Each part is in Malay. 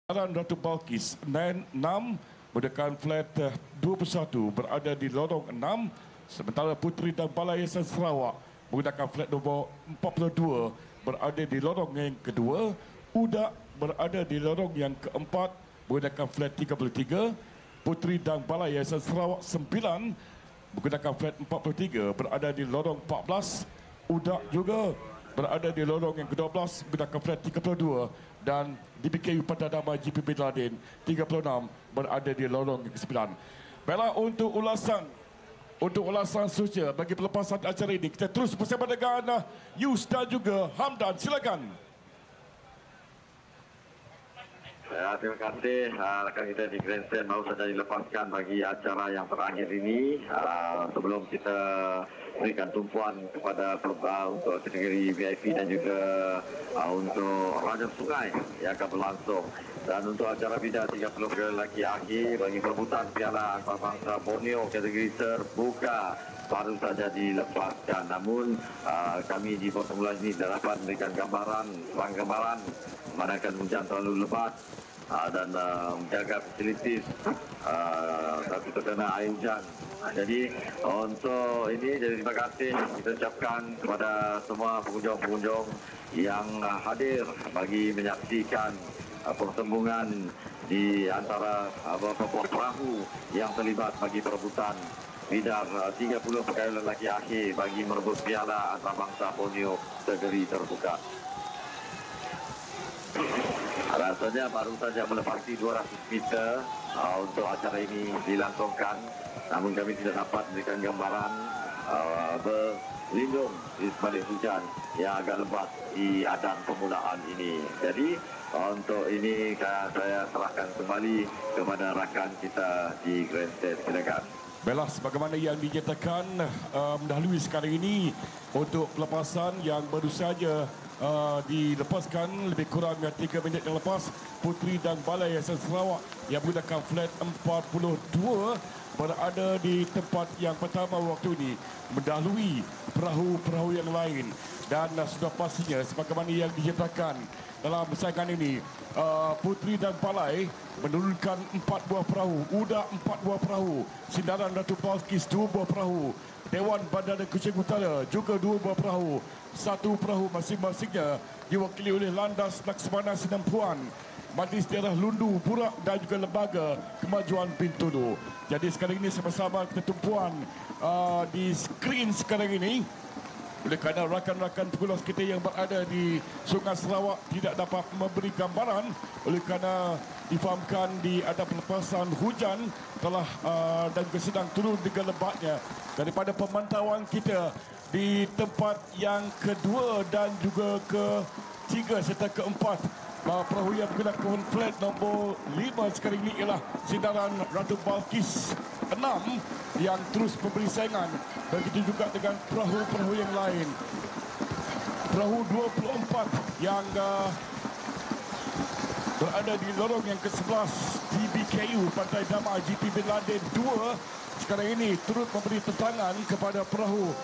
Ratu Balkis 6 menggunakan flat 21 berada di lorong 6, sementara Puteri dan Balai Yayasan Sarawak menggunakan flat nombor 42 berada di lorong yang kedua. Udak berada di lorong yang keempat menggunakan flat 33. Puteri dan Balai Yayasan Sarawak 9 menggunakan flat 43 berada di lorong 14. Udak juga berada di lorong yang ke-12 menggunakan flat 32, dan DPKU pada nama GP Bin Laden 36 berada di lorong yang ke-9. Baiklah, untuk ulasan sosial bagi pelepasan acara ini, kita terus bersama dengan Yus dan juga Hamdan. Silakan. Ya, terima kasih rakan kita di Grandstand baru saja dilepaskan bagi acara yang terakhir ini. Sebelum kita berikan tumpuan kepada untuk kategori VIP dan juga untuk Raja Sungai yang akan berlangsung. Dan untuk acara bidang 30 lelaki akhir bagi perebutan Piala Antarabangsa Borneo kategori terbuka baru saja dilepaskan. Namun kami di Formula ini dapat memberikan gambaran manakala hujan terlalu lebat dan menjaga fasilitis tapi terkena air hujan. Jadi untuk ini, jadi terima kasih kita ucapkan kepada semua pengunjung-pengunjung yang hadir bagi menyaksikan pertembungan di antara beberapa perahu yang terlibat bagi perebutan bidang 30 pegawai lelaki akhir bagi merebut Piala Antarabangsa Borneo kategori terbuka. Rasanya baru saja melepasi 200 meter untuk acara ini dilangsungkan, namun kami tidak dapat memberikan gambaran berlindung di sebalik hujan yang agak lebat di adan permulaan ini. Jadi untuk ini saya serahkan kembali kepada rakan kita di Grandstand. Silakan. Baiklah, sebagaimana yang dinyatakan mendahului sekarang ini untuk pelepasan yang baru saja dilepaskan lebih kurang 3 minit yang lepas, Puteri dan Balai Yayasan Sarawak yang menggunakan flat 42 berada di tempat yang pertama waktu ini, mendahului perahu-perahu yang lain. Dan sudah pastinya sebagaimana yang dinyatakan dalam persaingan ini, Puteri dan Balai menurunkan 4 buah perahu, Udak 4 buah perahu, Sindaran Ratu Balkis 2 buah perahu, Dewan Bandar Kuching Utara juga 2 buah perahu. 1 perahu masing-masingnya diwakili oleh Landas Laksamana Sinampuan, Majlis Daerah Lundu, Burak dan juga Lembaga Kemajuan Bintulu. Jadi sekarang ini sama-sama kita tumpuan di skrin sekarang ini. Oleh kerana rakan-rakan pengulas kita yang berada di Sungai Sarawak tidak dapat memberi gambaran, oleh kerana difahamkan di ada pelepasan hujan telah dan juga sedang turun dengan lebatnya. Daripada pemantauan kita di tempat yang kedua dan juga ketiga serta keempat, perahu yang menggunakan flat nombor 5 sekarang ini ialah Sindaran Ratu Balkis 6 yang terus memberi saingan. Begitu juga dengan perahu-perahu yang lain. Perahu 24 yang berada di lorong yang ke-11 DBKU Pantai Damai GP Bin Laden 2 sekarang ini turut memberi tentangan kepada perahu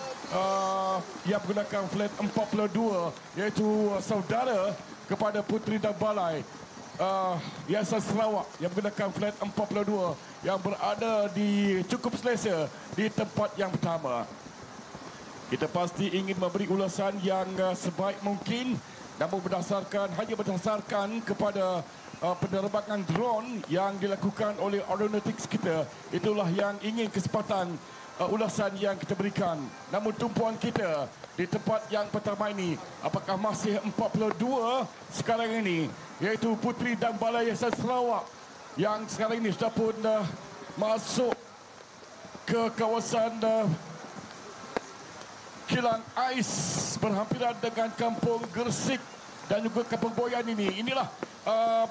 yang menggunakan flat 42, iaitu saudara kepada Puteri dan Balai Yayasan Sarawak yang menggunakan flat 42 yang berada di cukup selesa di tempat yang pertama. Kita pasti ingin memberi ulasan yang sebaik mungkin, namun hanya berdasarkan kepada penerbangan drone yang dilakukan oleh aeronautics kita, itulah yang ingin kesempatan ulasan yang kita berikan. Namun tumpuan kita di tempat yang pertama ini, apakah masih 42 sekarang ini, iaitu Puteri dan Balai Yayasan Sarawak yang sekarang ini sudah pun masuk ke kawasan kilang ais berhampiran dengan Kampung Gersik dan juga Kampung Boyan ini. Inilah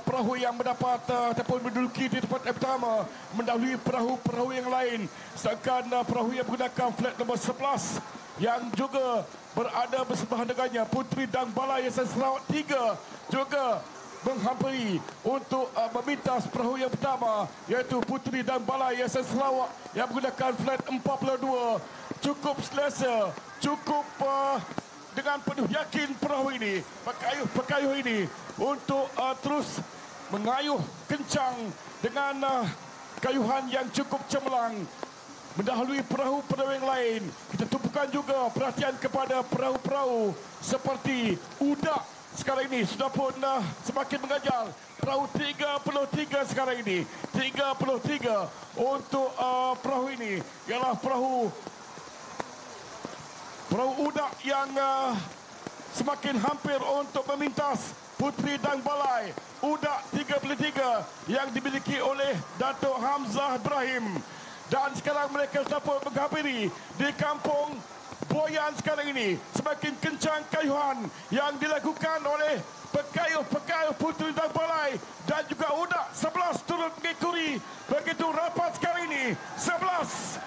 perahu yang mendapat ataupun menduduki di tempat yang pertama, mendahului perahu-perahu yang lain. Sedangkan perahu yang menggunakan flat nombor 11 yang juga berada bersebelahan dengannya, Puteri dan Balai Yayasan Sarawak 3 juga menghampiri untuk memintas perahu yang pertama, iaitu Puteri dan Balai Yayasan Sarawak yang menggunakan flat 42. Cukup selesa, cukup dengan penuh yakin perahu ini, pekayuh ini untuk terus mengayuh kencang dengan kayuhan yang cukup cemerlang mendahului perahu-perahu yang lain. Kita tumpukan juga perhatian kepada perahu-perahu seperti Udak sekarang ini sudah pun semakin mengajar. Perahu 33 sekarang ini, 33 untuk perahu ini ialah perahu Udak yang semakin hampir untuk memintas Puteri Dang Balai. Udak 33 yang dimiliki oleh Datuk Hamzah Ibrahim. Dan sekarang mereka dapat menghampiri di kampung Boyan sekarang ini. Semakin kencang kayuhan yang dilakukan oleh pekayuh-pekayuh Puteri Dang Balai dan juga Udak 11 turut mengikuti. Begitu rapat sekarang ini 11.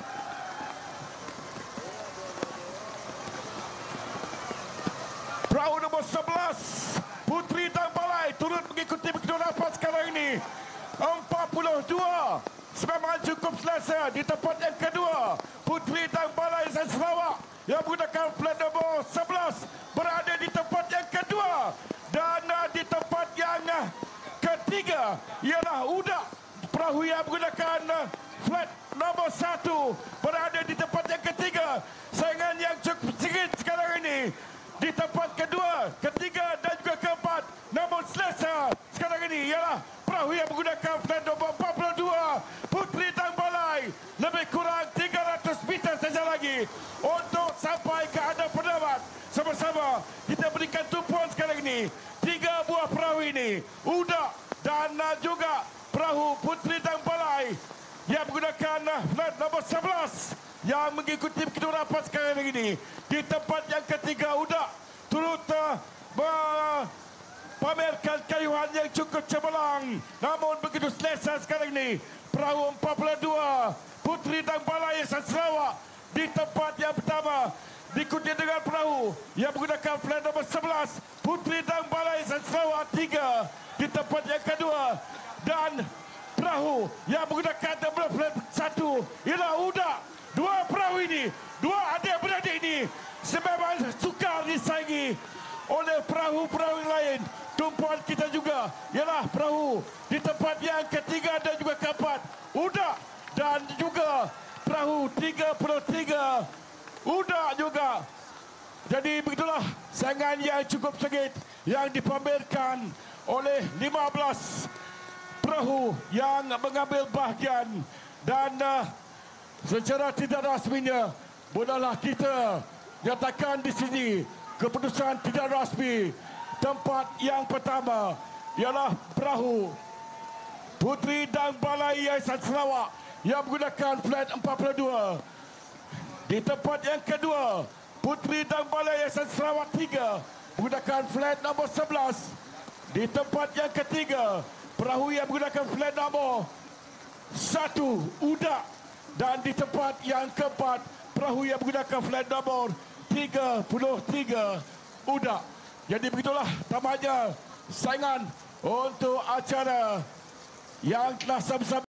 Perahu nombor 11 Puteri Dang Balai turut mengikuti begitu rapat sekarang ini. 42 sebenarnya cukup selesa di tempat yang kedua. Puteri Dang Balai Sarawak yang menggunakan flat nombor 11 berada di tempat yang kedua. Dan di tempat yang ketiga ialah Udak, perahu yang menggunakan flat nombor 1 berada di tempat yang ketiga. Saingan yang cukup sengit sekarang ini di tempat kedua, ketiga dan juga keempat. Namun selesa sekarang ini ialah perahu yang menggunakan flat nombor 42 Puteri Dang Balai. Lebih kurang 300 meter saja lagi untuk sampai ke anda pendapat. Sama-sama kita berikan tumpuan sekarang ini. 3 buah perahu ini, Udak dan juga perahu Puteri Dang Balai yang menggunakan flat nombor 11 yang mengikuti begitu rapat sekarang ini. Di tempat yang ketiga, Udak turut pamerkan kayuhan yang cukup cemerlang. Namun begitu selesa sekarang ini perahu 42 Puteri Dang Balai Sarawak di tempat yang pertama, diikuti dengan perahu yang menggunakan flat nombor 11 Puteri Dang Balai Sarawak 3 di tempat yang kedua. Dan perahu yang menggunakan nombor flat 1 ialah Udak. Dua perahu ini, dua adik-beradik ini sememang sukar disaingi oleh perahu-perahu yang lain. Tumpuan kita juga ialah perahu di tempat yang ketiga dan juga keempat, Udak dan juga perahu 33 Udak juga. Jadi begitulah saingan yang cukup sengit yang dipamerkan oleh 15 perahu yang mengambil bahagian. Dan secara tidak rasminya bolehlah kita nyatakan di sini keputusan tidak rasmi. Tempat yang pertama ialah perahu Puteri Dang Balai Yayasan Sarawak yang menggunakan flat 42. Di tempat yang kedua, Puteri Dang Balai Yayasan Sarawak 3 menggunakan flat nombor 11. Di tempat yang ketiga, perahu yang menggunakan flat nombor 1 Udak. Dan di tempat yang keempat, perahu yang menggunakan flat nombor 33 Udak. Jadi begitulah tamatnya saingan untuk acara yang telah sama-sama